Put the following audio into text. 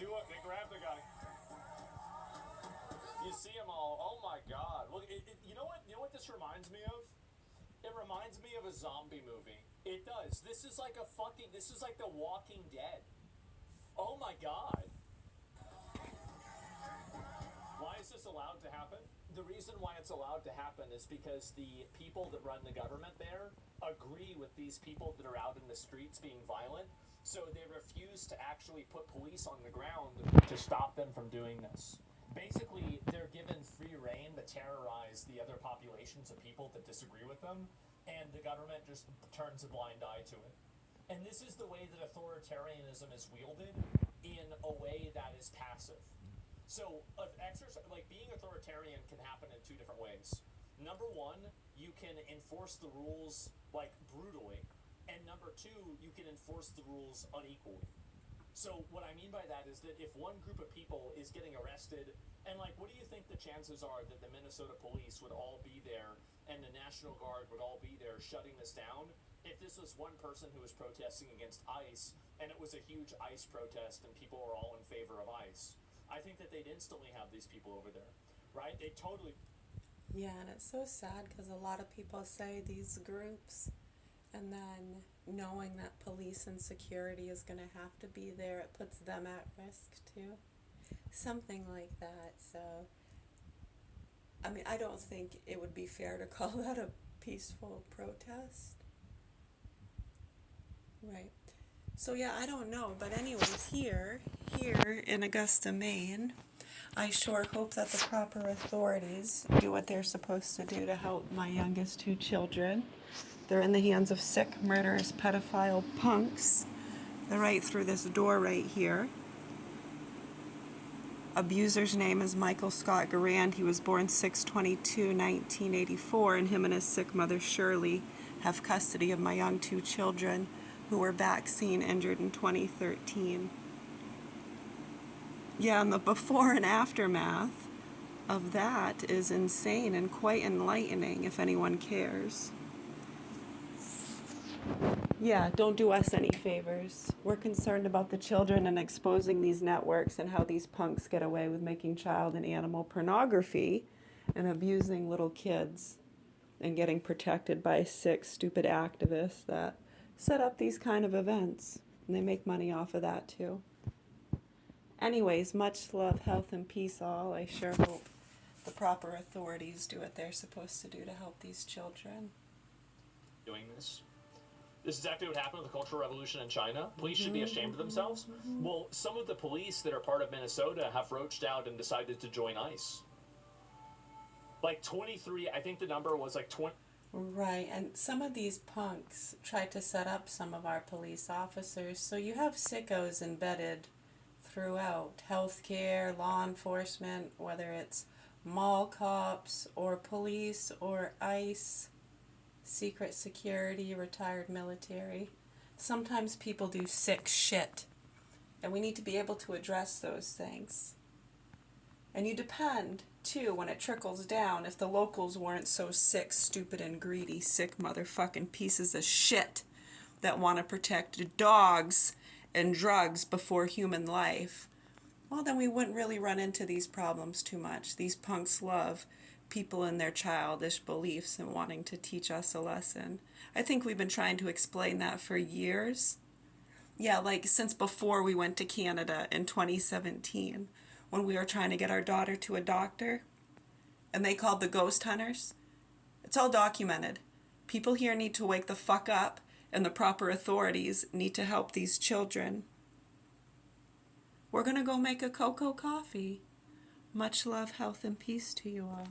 do it. They grab the guy. You see them all. Oh my God! Well, you know what? You know what this reminds me of? It reminds me of a zombie movie. It does. This is like a fucking. This is like The Walking Dead. Oh my God! Why is this allowed to happen? The reason why it's allowed to happen is because the people that run the government there agree with these people that are out in the streets being violent, so they refuse to actually put police on the ground to stop them from doing this. Basically, they're given free rein to terrorize the other populations of people that disagree with them, and the government just turns a blind eye to it. And this is the way that authoritarianism is wielded in a way that is passive. So, like being authoritarian can happen in two different ways. Number one, you can enforce the rules like brutally, and number two, you can enforce the rules unequally. So what I mean by that is that if one group of people is getting arrested, and like, what do you think the chances are that the Minnesota police would all be there and the National Guard would all be there shutting this down if this was one person who was protesting against ICE and it was a huge ICE protest and people were all in favor of ICE? I think that they'd instantly have these people over there, right? They totally. Yeah, and it's so sad because a lot of people say these groups, and then knowing that police and security is going to have to be there, it puts them at risk too. Something like that. So, I mean, I don't think it would be fair to call that a peaceful protest. Right. So, yeah, I don't know. But, anyways, here in Augusta, Maine, I sure hope that the proper authorities do what they're supposed to do to help my youngest two children. They're in the hands of sick, murderous, pedophile punks. They're right through this door right here. Abuser's name is Michael Scott Garand. He was born 6/22/1984, and him and his sick mother Shirley have custody of my young two children who were vaccine injured in 2013. Yeah, and the before and aftermath of that is insane and quite enlightening if anyone cares. Yeah, don't do us any favors. We're concerned about the children and exposing these networks and how these punks get away with making child and animal pornography and abusing little kids and getting protected by sick, stupid activists that set up these kind of events. And they make money off of that too. Anyways, much love, health, and peace all. I sure hope the proper authorities do what they're supposed to do to help these children. Doing this. This is exactly what happened with the Cultural Revolution in China. Police should be ashamed of themselves. Well, some of the police that are part of Minnesota have roached out and decided to join ICE. Like 23, I think the number was like 20. Right, and some of these punks tried to set up some of our police officers, so you have sickos embedded throughout healthcare, law enforcement, whether it's mall cops or police or ICE, secret security, retired military. Sometimes people do sick shit, and we need to be able to address those things. And you depend, too, when it trickles down, if the locals weren't so sick, stupid, and greedy, sick motherfucking pieces of shit that want to protect dogs and drugs before human life, well, then we wouldn't really run into these problems too much. These punks love people in their childish beliefs and wanting to teach us a lesson. I think we've been trying to explain that for years. Yeah, like since before we went to Canada in 2017, when we were trying to get our daughter to a doctor, and they called the ghost hunters. It's all documented. People here need to wake the fuck up, and the proper authorities need to help these children. We're gonna go make a cocoa coffee. Much love, health, and peace to you all.